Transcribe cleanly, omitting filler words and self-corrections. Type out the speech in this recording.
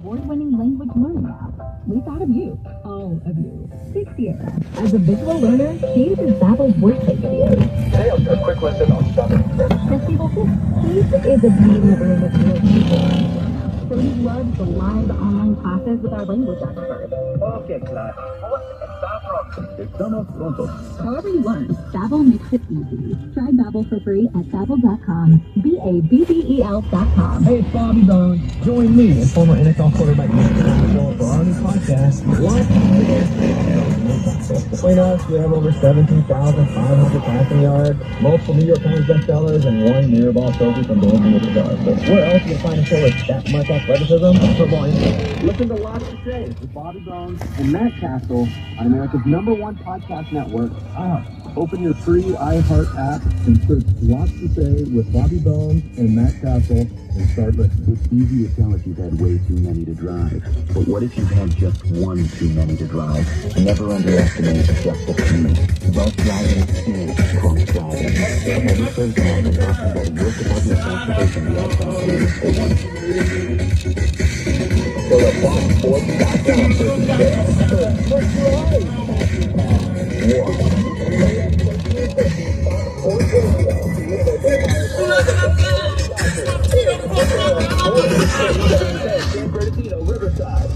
award-winning language learning app. We thought of you, all of you. Take Sierra. As a visual learner, she uses Babbel's wordplay videos. Today I'll share a quick lesson on shopping. Merci beaucoup. Keith is a bee in the room with real people. So he loves the live online classes with our language experts. Okay, class. Estamos prontos. However you learn, Babbel makes it easy. Try Babbel for free at Babbel.com. Babbel.com. Hey, it's Bobby Bones. Join me and former NFL quarterback for our new podcast. Between us, we have over 17,500 passing yards, multiple New York Times bestsellers, and one Mirrorball trophy from Golden Globe Stars. So where else can you find a show with that much athleticism? Football Insight. Listen to Lots to Say with Bobby Bones and Matt Castle on America's #1 podcast network. Open your free iHeart app and search Lots to Say with Bobby Bones and Matt Castle and start listening. It's easy to tell if you've had way too many to drive. But what if you've had just one too many to drive? Never underestimate just a few. Bus driving is drunk driving. Every Thursday on the Boston Board, your Department of Transportation, the outbound police station. So the Fox.com Bernardino, Riverside.